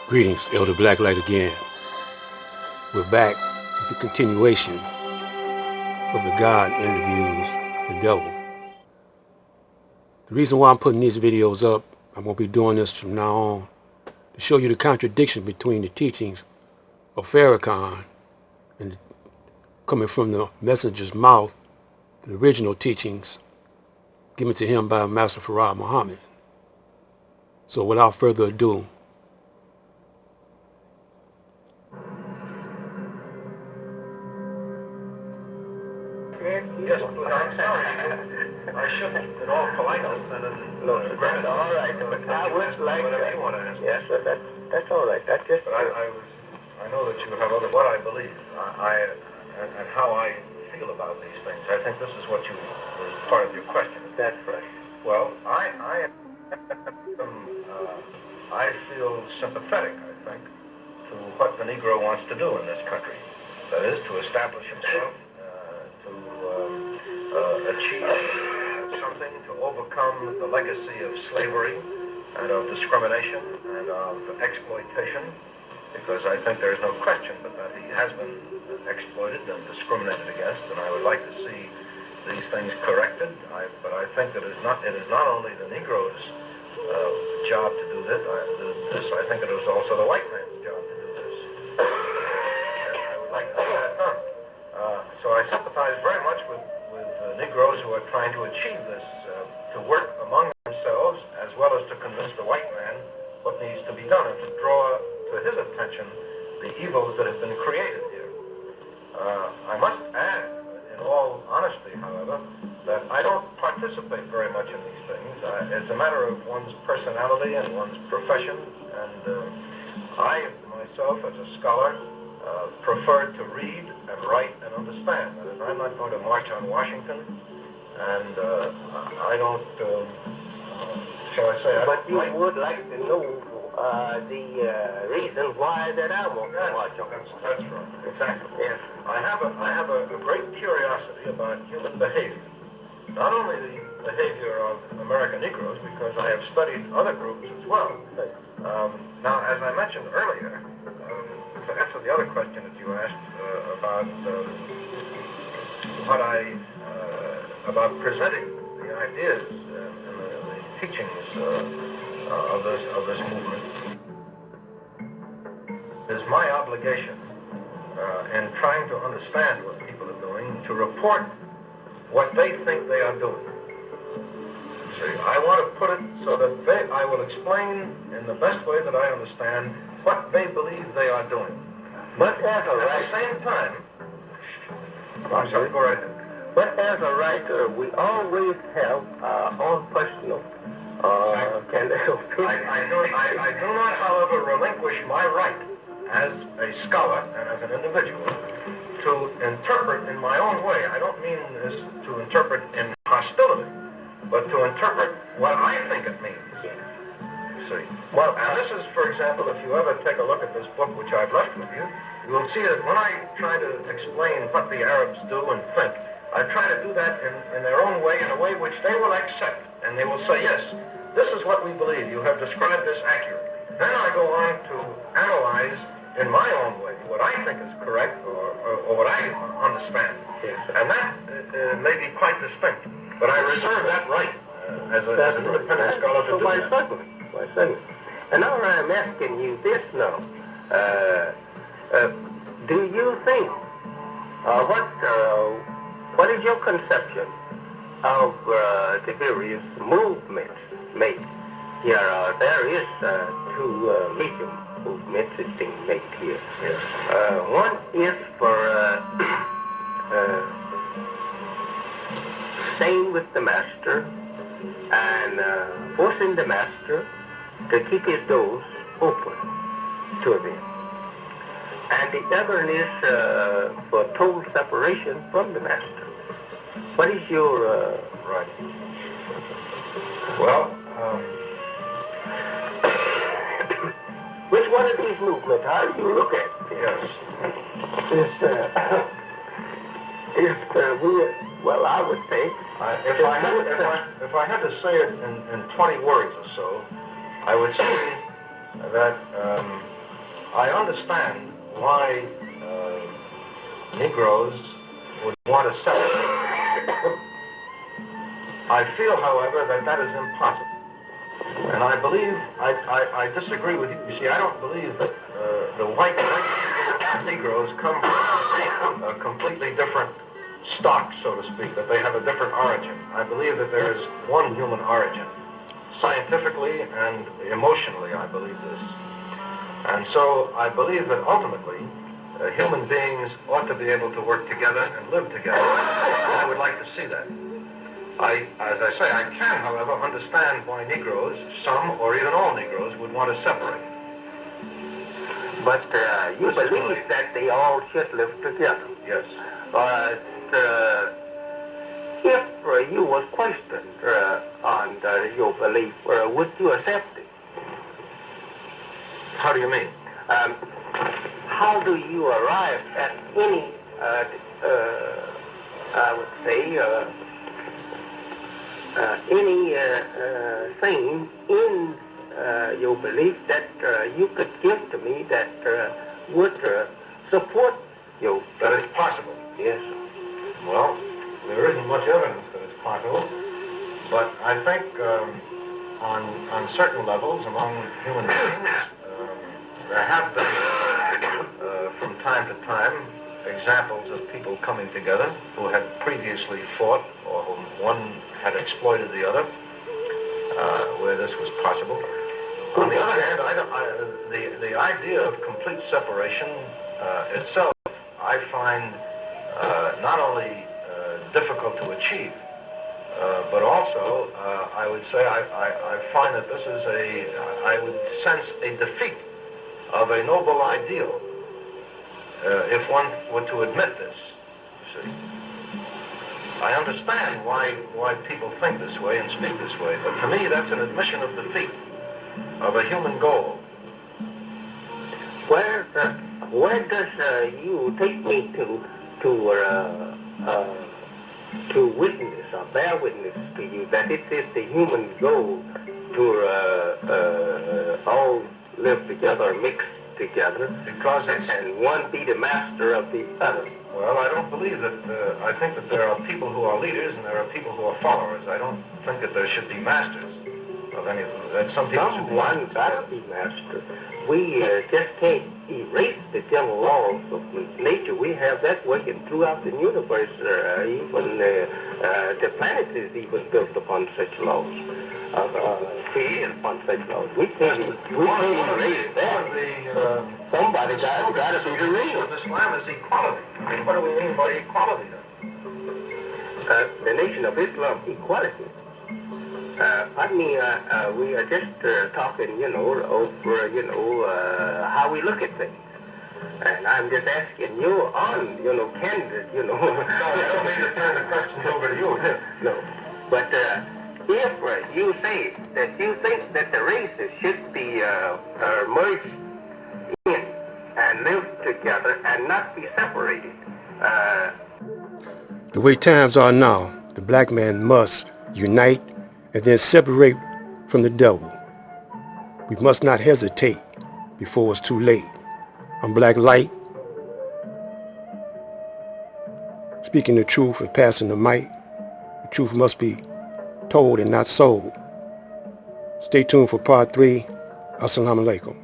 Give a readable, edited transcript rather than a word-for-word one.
Greetings, Elder Blacklight again. We're back with the continuation of the God interviews the devil. The reason why I'm putting these videos up, I'm going to be doing this from now on, to show you the contradiction between the teachings of Farrakhan and coming from the messenger's mouth, the original teachings given to him by Master Farad Muhammad. So without further ado, yes, but I'm sorry. I shouldn't, in all politeness and in granted. All right, but I would like whatever you want to ask. Yes, but that's all right. That's just. But I know that you have other what I believe, and how I feel about these things. I think this is what you was part of your question. That's right. Well, I feel sympathetic, I think, to what the Negro wants to do in this country. That is, to establish himself, to achieve something, to overcome the legacy of slavery and of discrimination and of exploitation, because I think there is no question but that he has been exploited and discriminated against, and I would like to see these things corrected. But I think that it is not only the Negro's job to do this. I think it is also the white man's job to do this. And I would like to see that done. So I sympathize very much with Negroes who are trying to achieve this, to work among themselves as well as to convince the white man what needs to be done and to draw to his attention the evils that have been created here. I must add, in all honesty, however, that I don't participate very much in these things. It's a matter of one's personality and one's profession, and I, myself, as a scholar, prefer to read and write and understand. That is, I'm not going to march on Washington, and I don't, shall I say... But you would like to know the reason why that I won't march on. That's right. Exactly. Yes. I have a great curiosity about human behavior. Not only the behavior of American Negroes, because I have studied other groups as well. Now, as I mentioned earlier, to answer the other question that you asked about about presenting the ideas and the teachings of this movement, it is my obligation in trying to understand what people are doing to report what they think they are doing. See, I want to put it so that I will explain in the best way that I understand what they believe they are doing. But as a At the same time, I'm sorry, go right ahead. But as a writer, we always have our own personal kind of opinion. I do not, however, relinquish my right as a scholar and as an individual to interpret in my own way. I don't mean this to interpret in hostility, but to interpret what I think it means. See? Well, and this is, for example, if you ever take a look at this book which I've left with you, you will see that when I try to explain what the Arabs do and think, I try to do that in their own way, in a way which they will accept. And they will say, yes, this is what we believe. You have described this accurately. Then I go on to analyze in my own way what I think is correct or what I understand. Yes. And that may be quite distinct. But I reserve that right as an independent scholar to do that. Why, certainly. And now I'm asking you this now. Do you think, what is your conception of the various movements made here? There is two major movements that's being made here. Yes. One is for staying with the master and forcing the master to keep his doors open to them. And the other is for total separation from the master. What is your... Right. Well, which one of these movements, how do you look at it? yes. Well, I would say... If I had to say it in 20 words or so, I would say that I understand why Negroes would want to separate. I feel, however, that that is impossible. And I believe, I disagree with you. You see, I don't believe that the white Negroes come from a completely different stock, so to speak, that they have a different origin. I believe that there is one human origin. Scientifically and emotionally, I believe this. And so I believe that ultimately, human beings ought to be able to work together and live together. I would like to see that. As I say, I can, however, understand why Negroes, some or even all Negroes, would want to separate. But you believe that they all should live together. Yes. But if you was questioned on your belief, would you accept it? How do you mean? How do you arrive at any, I would say, any thing in your belief that you could give to me that would support your belief? That it's possible. Yes. Well, there isn't much evidence that it's possible, but I think on certain levels among human beings, there have been, from time to time, examples of people coming together who had previously fought or whom one had exploited the other, where this was possible. On the other hand, the idea of complete separation itself, I find not only difficult to achieve, but also, I would say, I find that this is I would sense a defeat of a noble ideal, if one were to admit this, you see. I understand why people think this way and speak this way, but to me that's an admission of defeat of a human goal. Where does you take me to witness or bear witness to you that it is the human goal to all live together, mix together, Because it's, and one be the master of the other? well, I don't believe that, I think that there are people who are leaders and there are people who are followers. I don't think that there should be masters of any of them. That some people should be Someone masters. gotta be master. We just can't erase the general laws of nature. We have that working throughout the universe. Even the planet is even built upon such laws. Created upon such laws. We can't erase that. Somebody gotta be the real. Of Islam is equality. I mean, what do we mean by equality then? The Nation of Islam equality. We are just talking, over, how we look at things. And I'm just asking you on, candid, No, I don't mean to turn the questions over to you. No. But if you say that you think that the races should be merged in and live together and not be separated, The way times are now, the black man must unite and then separate from the devil. We must not hesitate before it's too late. I'm Black Light, speaking the truth and passing the mic. The truth must be told and not sold. Stay tuned for part 3. Assalamu alaikum.